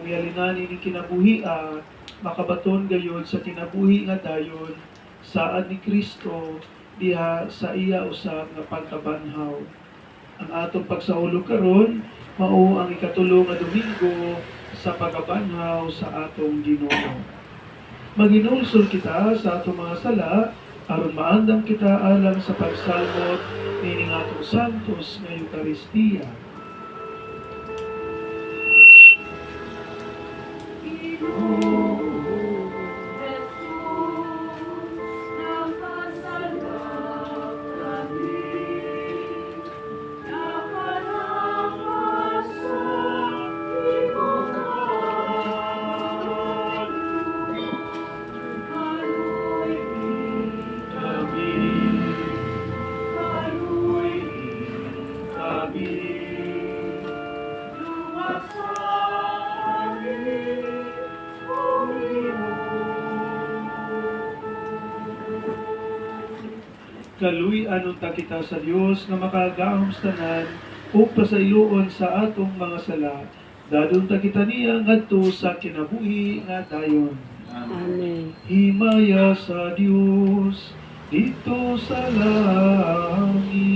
mialinani ni kinabuhi makabaton gayon sa kinabuhi nga dayon saad ni Kristo diha sa iya usab nga pagkabanhaw. Ang atong pagsaulo karon mao ang ikatulo nga Domingo sa pagkabanhaw sa atong Ginoo. Maghinulsol kita sa atong mga sala aron maandam kita alang sa pagsalmot nining atong santos nga Eukaristiya. Kaluy-an unta kita sa Dios nga makagahom sa tanan ug pasayloon sa atong mga sala. Dadon ta kita niya ngadto sa kinabuhi nga dayon. Amen. Himaya sa Dios dito sa langit.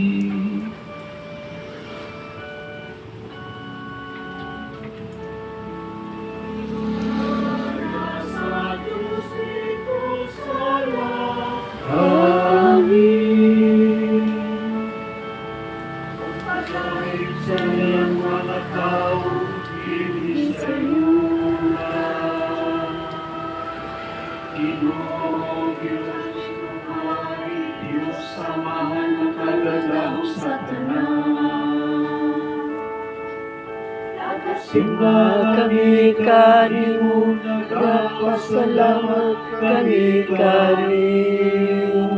Simba kami kanimo, nagpasalamat kami kanimo.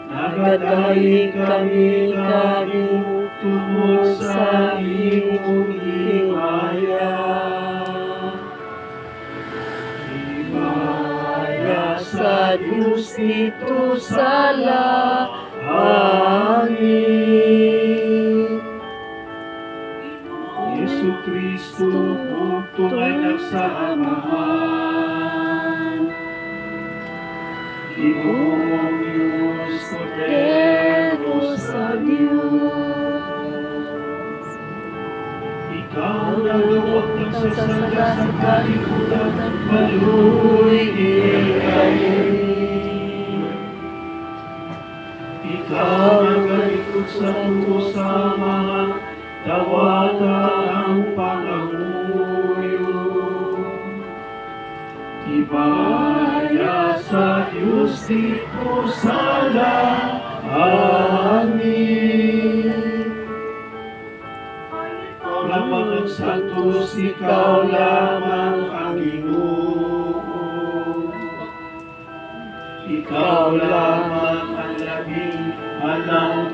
Nagadahi kami kanimo, tungod sa imong himaya. Himaya sa Diyos ito sa langit. Yesu Kristo, kung tunay nagsaamahan, Ginoong Diyos, Kordero sa Diyos. Ikaw na luwag ng sasala sa kalibutan at maluigin kami. Ikaw na galikod sa tuto sa mga dawata ang pangamuyo. Himaya sa Diyos dito sa langit. Ikaw lamang ang santos, ikaw lamang ang Ginoo. Ikaw lamang ang labing alang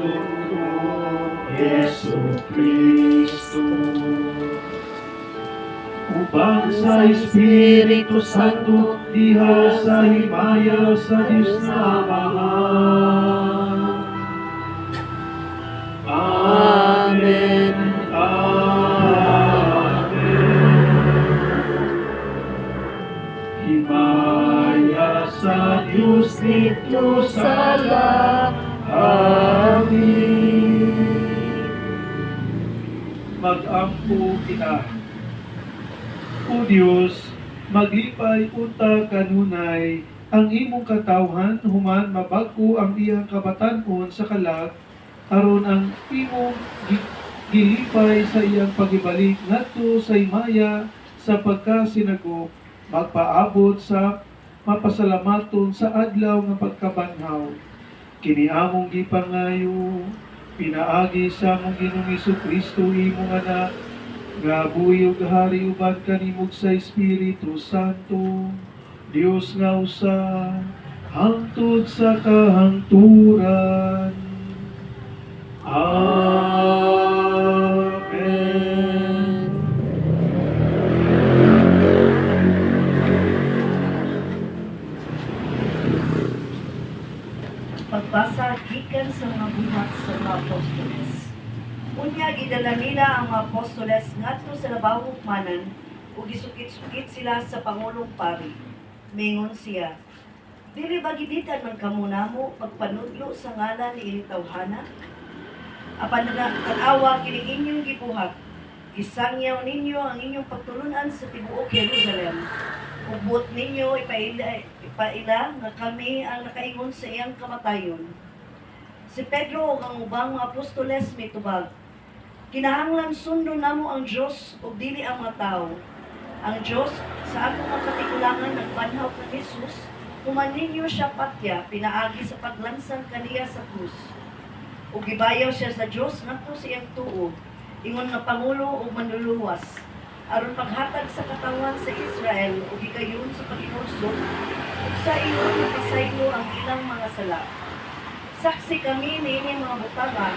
Yesu Kristo. Upang sa Espiritu Santo diha sa himaya sa Diyos na Ama. Amen. Amen. Himaya sa Diyos dito sa langit. Mag-ampo kita. O Diyos, maglipay unta kanunay ang imong katawhan human mabag-o ang iyang kabatan-on sa kalag aron ang imong gilipay sa iyang pagibalik ngadto sa himaya sa pagkasinagop magpaabot sa mapasalamaton sa adlaw nga pagkabanhaw. Kini among gipangayo pinaagi sa among Ginoong Jesucristo imong anak nga buyog hari uban kanimog sa Espiritu Santo Dios nga usa hangtod sa kahangturan. Amen. Pagbasa gikan sa mga buhat sa mga apostoles. Unya gidala nila ang mga apostoles ngadto sa labawong hukmanan ug gisukit-sukit sila sa pangulong pari. Mingon siya, dili ba giditan man kamo namo pagpanudlo sa ngalan ni inyong tawhana? Apan tanawa kini inyong gibuhat, gisangyaw ninyo ang inyong pagtulunan sa tibuok Jerusalem. Ubot ninyo ipaila nga kami ang nakaingon sa iyang kamatayon. Si Pedro ug ang ubang mga apostoles mitubag, kinahanglan sundo namo ang Dios ug dili ang mga tao. Ang Dios sa atong mga katigulangan nagbanhaw kang Jesus, human ninyo siya patya pinaagi sa paglansang kaniya sa krus. Ug gibayaw siya sa Dios ngadto sa iyang tuo, ingon nga pangulo ug manluluwas, aron paghatag sa katawan sa Israel ug gigayon sa paghinulsol ug sa iyo napasaylo ang ilang mga sala. Saksi kami niini mga butangan,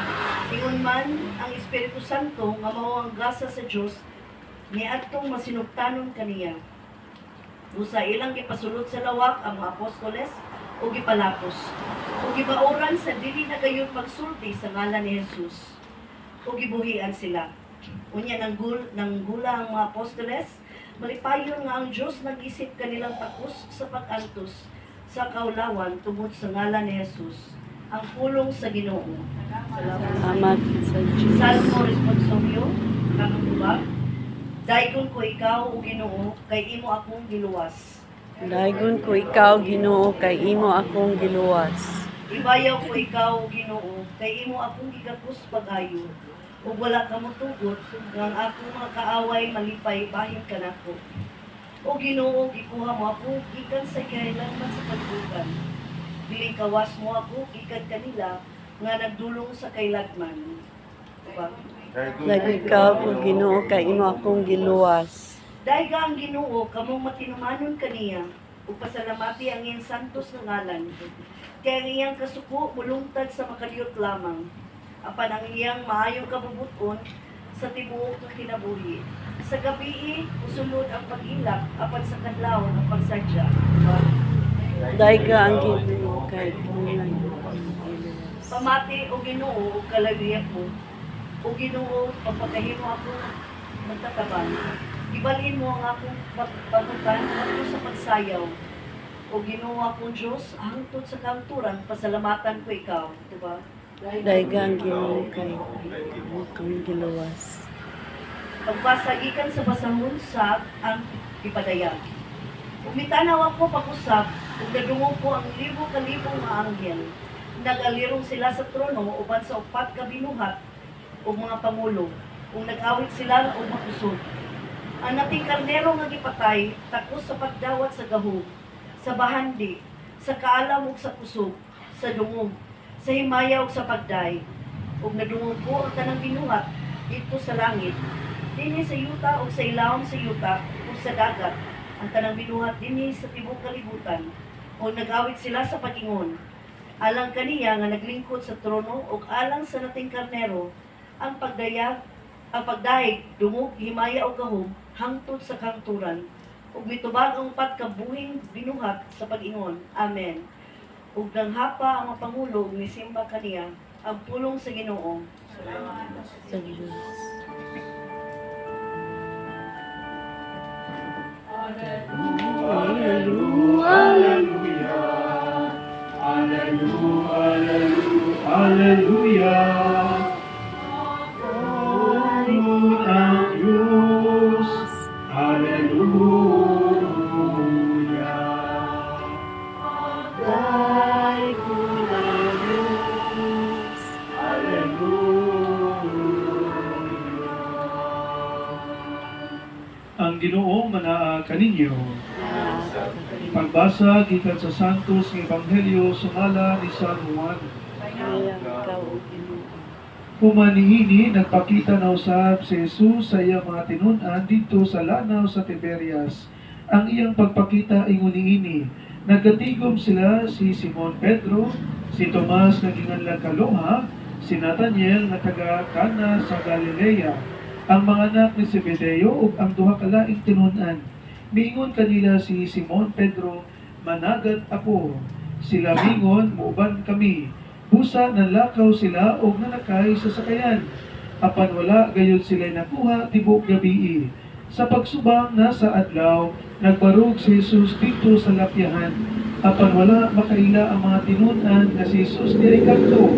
ingon man ang Espiritu Santo nga mao ang grasa sa Dios niadtong masinugtanon kaniya. Usa ilang gipasulod sa lawak ang mga apostoles ug gipalapos. Ug gibauran sa dili na gayon pagsulti sa ngalan ni Jesus. Ug gibuhian sila. Unya nang gula ang mga apostoles, malipayon nga ang Dios nag-isip kanilang takos sa pag-antos sa kaulawan tungod sa ngalan ni Jesus. Ang pulong sa Ginoo. Salamat sa Diyos. Salmo responsorium, kanang tubag. Daigon ko ikaw, o Ginoo, kay imo akong giluwas. Daigon ko ikaw, Ginoo, kay imo akong giluwas. Ibayaw ko ikaw, o Ginoo, kay imo akong gigapos pag-ayo. Ug wala ka motugot, ngang akong mga kaaway malipay, bahin ka nako. O Ginoo, gikuha mo ako, gikan sa kailanman sa pagbukan. Dili kawas mo ako, gikan kanila, nga nagdulong sa kailagman. Diba? Daigon ikaw, o Ginoo, kay imo akong giluwas. Dahil ang Ginoo, kamong matinumanon kaniya, ug pasalamati ang iyang santos nga ngalan. Kaya ang iyang kasuko mulungtad sa makaliyot lamang. Apan ang iyang maayong kabubuton sa tibuok ng kinabuhi. Sa gabi, usulod ang pag-ilak, apan sa kadlaw ang pagsadya. Diba? Daiga ang Ginoo, kay imo akong giluwas. Pamati o Ginoo, o kalawiyak mo, o Ginoo, pagpagahimo ako magtataban. Ibalin mo ang akong pagpagutan ako sa pagsayaw. O Ginoo akong Diyos, hangtod sa kanturan, pasalamatan ko ikaw. Diba? Daiga ang Ginoo, kay imo akong giluwas. Pagpasagikan sa basahon sa ang ipadayag. Umitanaw ako pag-usap, ug nadungog ko ang libo-kalibong mga anghel. Nag-alirong sila sa trono uban sa upat ka binuhat o mga pangulo, ug nag-awit sila og makusog. Ang nating karnero nga gipatay, takos sa pagdawat sa gahog, sa bahandi, sa kaalam ug sa kusog, sa dungog, sa himaya ug sa pagday. Ug nadungog ko ang tanang binuhat dito sa langit, dinhi sa yuta ug sa ilawom sa yuta ug sa dagat. Ang tanang binuhat dinhi sa tibok kalibutan. Ug nag-awit sila sa pag-ingon. Alang kaniya nga naglingkod sa trono ug alang sa nating karnero, ang pagdayeg, dungog, himaya ug gahom hangtod sa kanturan. Ug mitubag ang upat ka buhing binuhat sa pag-ingon. Amen. Ug nanghapa ang mga pangulo ug nisimba kaniya ang pulong sa Ginoo. Sa Diyos. Hallelujah. Panginoon ang Diyos. Hallelujah. Daigon ang Diyos. Ang Ginoo manaa kaninyo. Pagbasa gikan sa Santos nga Ebanghelyo sumala ni San Juan. Kaya ikaw, o Ginoo. Humanihini nagpakita na usab si Jesus sa iyang mga tinun-an dito sa lanaw sa Tiberias. Ang iyang pagpakita ingon niini, nagkatigom sila si Simon Pedro, si Tomas nga ginganlang Kaloha, si Nathanael nga taga Cana sa Galilea, ang mga anak ni Zebedeo ug ang duha ka laing tinun-an. Miingon kanila si Simon Pedro, managad ako. Sila mingon, muban kami. Busa nanlakaw sila o nanakay sa sakayan. apan wala gayon sila nakuha tibok gabi. Sa pagsubang na sa adlaw, nagbarog si Jesus dito sa lapyahan. Apan wala makaila ang mga tinunan na si Jesus di ay kanto.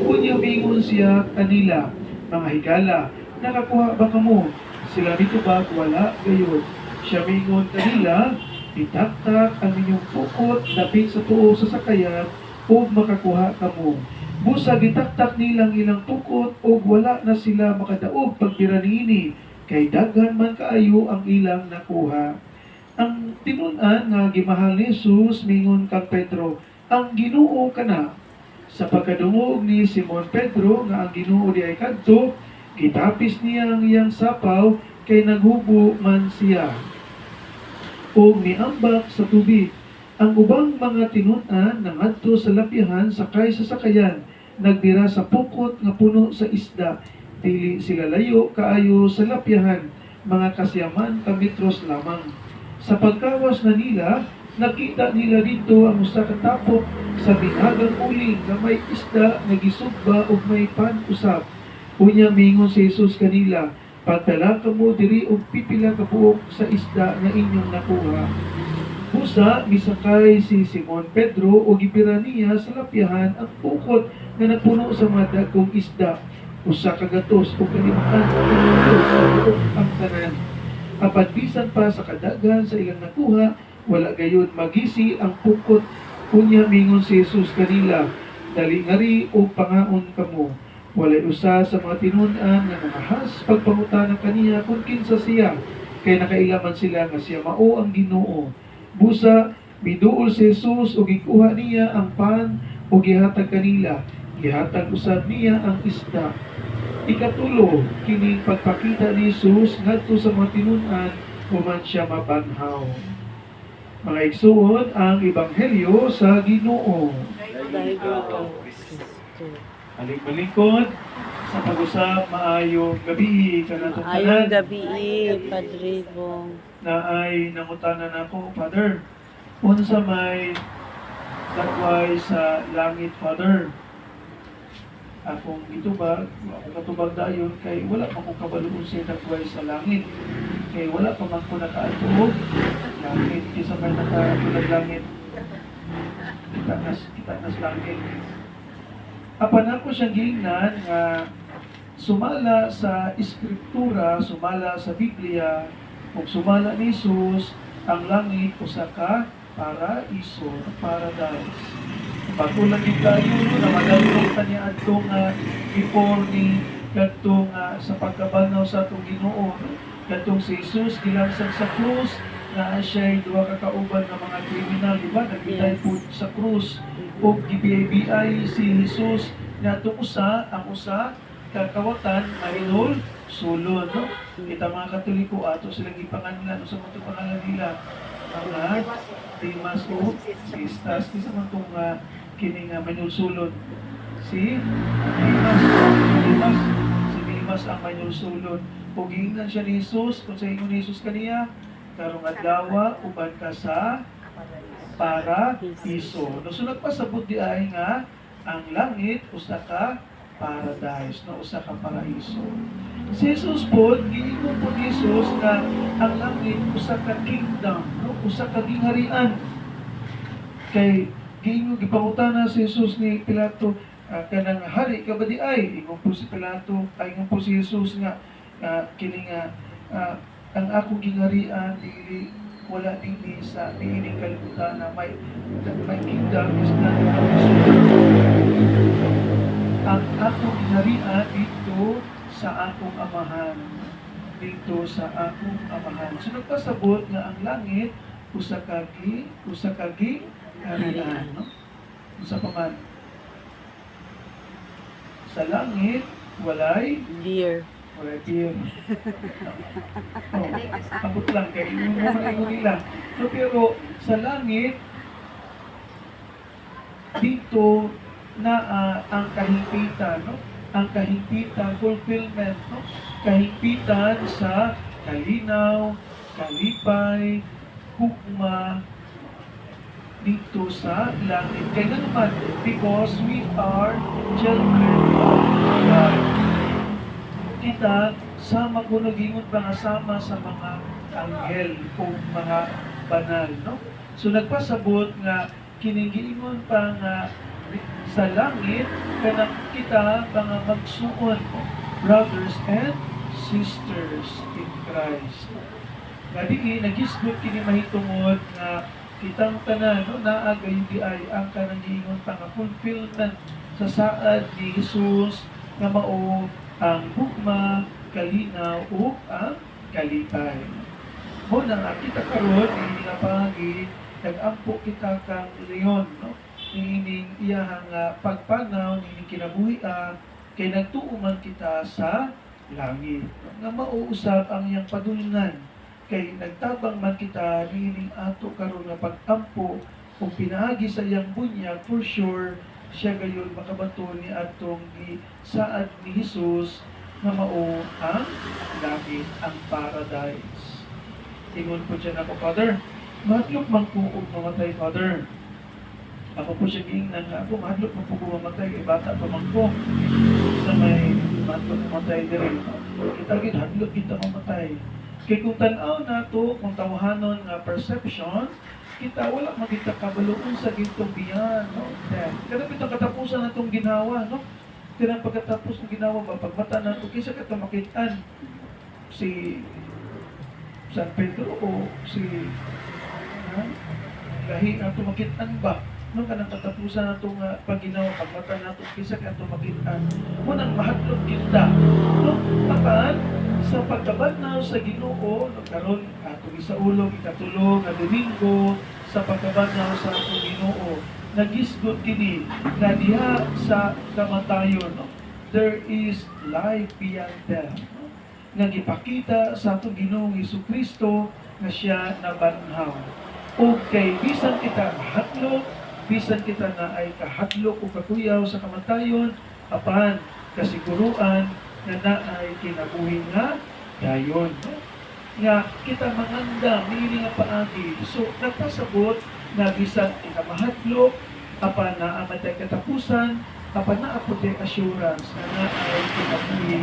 Kunya mingon siya kanila, mga higala, nakakuha ba kamo? Sila dito ba? Wala gayon. Siya mingon kanila, itaktak ang inyong pukot, dapit sa tuo sa sakayan, o makakuha kamo. Busa gitaktak nilang ilang pukot, o wala na sila makadaog pagbira niini, kay daghan man kaayo ang ilang nakuha. Ang tinunan nga gimahal ni Jesus mingon kang Pedro, ang Ginoo kana. Sa pagkadungog ni Simon Pedro nga ang Ginoo di ay kadto, kitapis niya ang iyang sapaw kay naghubo man siya. O niambak sa tubig. Ang ubang mga tinunan nangadto sa lapyahan sakay sa sakayan, nagbira sa pukot nga puno sa isda. Dili sila layo kaayo sa lapyahan, mga kasyaman ka metros lamang. Sa pagkawas na nila, nakita nila dito ang usa ka tapok sa binagang uling nga may isda nga gisugba ug may pan-usab. Unya mingon si Jesus kanila, pagdala kamo diri og pipila ka buok sa isda nga inyong nakuha. Busa, misakay si Simon Pedro o gibira niya sa lapyahan ang pukot na napuno sa mga dagkong isda. Usa ka gatos o kalimutan ang tanan. Apat bisan pa sa kadagan sa ilang nakuha, wala gayon magisi ang pukot. Unya mingon si Jesus kanila, dali ngari o pangaon kamo. Walay usa sa mga tinunan nga namahas pagpangutana kaniya kung kinsa siya, kay nakailaman sila nga siya mao ang Ginoo. Busa, miduol si Jesus o gikuha niya ang pan o gihatag kanila. Gihatag usab niya ang isda. Ikatulo, kining pagpakita ni Jesus ngadto sa mga tinunan human siya mabanhaw. Mga igsuon, ang ebanghelyo sa Ginoo. Balik-balikod sa pag-usap maayong gabi kanatong Ayong tanan. gabi, Padre Bong. Na ay nangutanan ako, Father, unsa may dagway sa langit, Father. Akong itubag, akong katubag dayon, kay wala pa kong kabaluon sa dagway sa langit. Kay wala pa man ko nakaatuog langit, kisa may nakatulag langit. Kita nas langit. Apan ako siyang giingnan nga sumala sa Eskriptura, sumala sa Biblia, kung sumala ni Jesus, ang langit usa ka paraiso, paradise. Bago lang yung tayo, na madalong pa niya atong before ni katong sa pagkabanaw sa atong Ginoo. Katong si Jesus, gilansang sa krus, na siya'y duwa kakauban ng mga kriminal, di ba? Nagbitay po sa krus. O gibiyay si Jesus na itong usa, ang usa, kakawatan, mahinol, sulon, no? Kita mga Katoliko, ato silang ipangalan, sa mga pangalan nila, ang Dimas o Sistas, di sa mga itong kining mahinol sulon. Si Dimas ang mahinol sulon. O giingnan siya ni Jesus, kung sa ingon ni Jesus kaniya, karong adlaw uban ka sa paraiso. No, so nagpasabot di ay nga ang langit usa ka paradise, no, usa ka paraiso. Si Jesus po, giingon po ni Jesus na ang langit usa ka kingdom, no, usa ka gingharian. Kay giingon gipangutana si Jesus ni Pilato, kanang hari ka ba di ay? Ingon po si Pilato, ay ingon po si Jesus nga kini nga ang akong gingharian dili wala dili sa niining kalibutan na may kingdom is not ang akong gingharian dito sa akong amahan, dito sa akong amahan. So nagpasabot nga ang langit usa ka gingharian, no? Usa pa man sa langit walay Dear. wala beer. Abot lang kayo. Yung nila. So, pero sa langit, dito na ang kahimpitan, no? Ang kahimpitan, fulfillment, no? Kahimpitan sa kalinaw, kalipay, hukma, dito sa langit. Kaya naman, because we are children of God. kita sama ko nagingon pa nga sama sa mga anghel o mga banal, no? So nagpasabot nga kiningiingon pa nga sa langit kanang kita mga magsuon, brothers and sisters in Christ. Nga di nagisgot kini mahitungod nga kitang tanan no naagay di ay ang kanang giingon pa nga fulfillment sa saad ni Jesus nga mao ang hukma, kalinaw ug ang kalipay. Mo na nga kita karon ini nga pagi nag-ampo kita kang leon, no? Ining iyahang pagpanaw ni kinabuhi kay nagtuuman kita sa langit. Nga mauusab ang iyang padulngan kay nagtabang man kita niining ato karon nga pag-ampo o pinaagi sa iyang bunyag, for sure siya gayon makabaton ni atong saad ni Jesus nga mao ang langit, ang paradise. Ingon po siya ako, Father, madlok man po og mamatay, Father. Ako po siya giingnan nga ako, madlok man po ko mamatay, bata pa man po. Sa may madlok mamatay diri. Kita gid hadlok kita mamatay. Kay kung tan-aw nato, kung tawahanon nga perception, kita wala magita kabaluon sa gintong biyan, no? Kada bitong katapusan natong ginawa, no? Kaya pagkatapos ng ginawa ba, pagbata nato, kisa ka makitaan si San Pedro o si lahi na tumakitan ba? Nung kanang katapusan na itong pagginawa, pagbata na itong kisa ka tumakitan. Munang mahadlok kita. No? Apan, sa pagkabanaw sa Ginoo, nagkaroon atong isaulog, ikatulog, na Domingo, sa pagkabanaw sa atong Ginoo, nagisgot kini na diha sa kamatayon. No? There is life beyond death. No? Nga gipakita sa atong Ginoong Jesucristo na siya nabanhaw. O kay bisan kita hadlok, bisan kita na ay kahadlok o kakuyaw sa kamatayon, apan kasiguruan na naay kinabuhi nga dayon. Nga kita manganda nili nga paagi. So nagpasabot na bisan kita mahadlok, apan na amatay katapusan, apan na apotay assurance na naay kinabuhi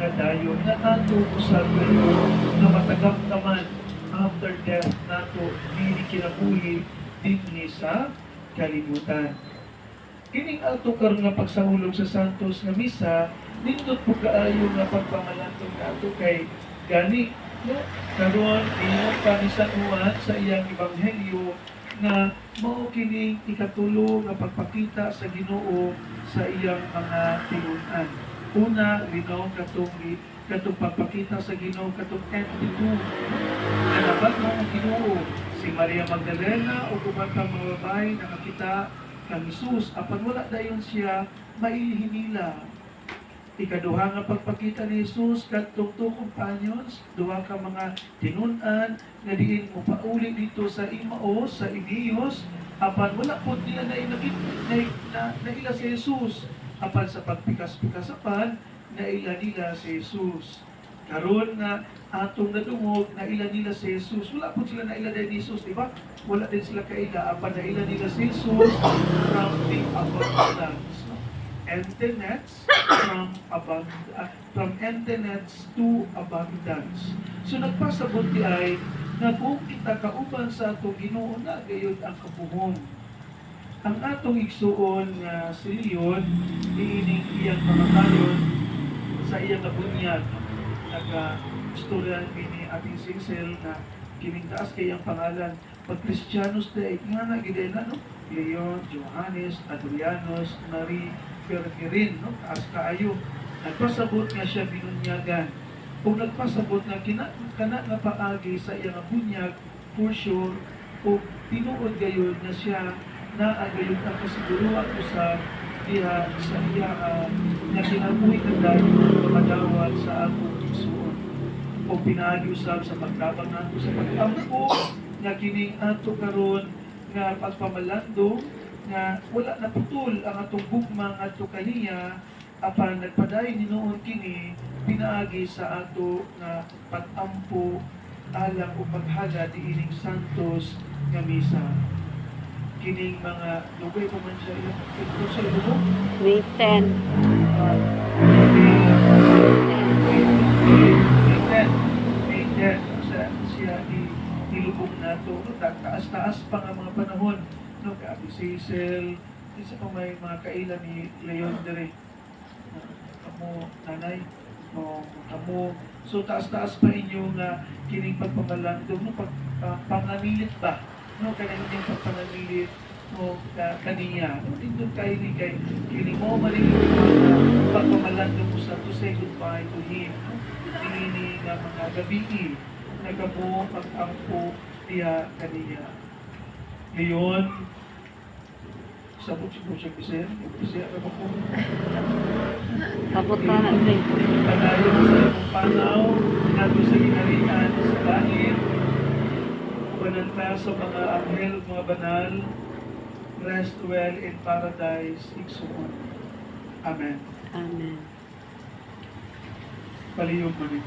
nga dayon. Na nato usab gayon na matagamdaman after death nato nili kinabuhi dinhi sa kalibutan. Kining ato karon nga pagsahulog sa Santos nga misa, nindot po kaayo nga pagpamalantong nato kay gani no karon ingon pa ni San Juan sa iyang ebanghelyo nga mao kining ikatulo nga pagpakita sa Ginoo sa iyang mga tinun-an. Una, linaw katong pagpakita sa Ginoo katong attitude. Kanabat mo ang Ginoo si Maria Magdalena o kumantang mga babae nakakita kang Jesus, apan wala dayon siya maihinila. Ikaduha nga pagpakita ni Jesus kadtong two companions, duha ka mga tinun-an nga diin mo pauli dito sa Emmaus, sa Inios, apan wala po nila naila si Jesus. Apan sa pagpikas-pikas apan naila nila si Jesus. Karon nga atong nadungog naila nila si Jesus. Wala po sila naila din ni Jesus, di ba? Wala din sila kaila. Apan naila nila si Jesus from the abundance. Emptiness from emptiness to abundance. So nagpasabot di ay na kung kita kauban sa atong Ginoo na gayud ang kapuhong. Ang atong igsuon nga si Leon diining iyang kamatayon sa iyang nabunyag. Nag-istorya ni ating Sincel na kinintaas kay ang pangalan pag Kristiyanos day nga na gidena no Leon, Johannes, Adrianos, Marie, Pergerin, no? Taas kaayo. Nagpasabot nga siya binunyagan. Kung nagpasabot nga kana nga paagi sa iyang bunyag, for sure, o tinuod gayon na siya na agayon ang kasiguruan usab diha sa iya nga kinabuhi ng dahil madawat sa atong igsuon. O pinaagi usab sa pagtabang nato sa pag-ampo nga kining ato karon nga pagpamalandong nga wala na putol ang atong bugmang ato kaniya apan nagpadayon ni noon kini pinaagi sa ato nga pag-ampo alang o paghala diining Santos nga misa. Kining mga lugay pa man siya ito sa lugo? May 10. May nga nilubog nato. No, taas-taas pa nga mga panahon. No, kay Ate Cecil, isa pa may mga kailan ni Leon Dere. Kamo, nanay, o kamo. So taas-taas pa inyo nga kining pagpamalandong, no, panganilit ba? No, kaya yung pagpanganilit mo kaniya. No, dito kayo ni kay kining mo maliliit na pagpamalandong mo sa to say goodbye to him. No? Ini nga mga gabi nagamo pag-ampo diya kaniya. Ngayon, sabot siya kasi, siya ka po. Sabot na natin. Panayon sa imong panaw, nato sa ginarian sa langit, bananta sa mga anghel, mga banal, rest well in paradise, igsuon. Amen. Amen. Paliyog man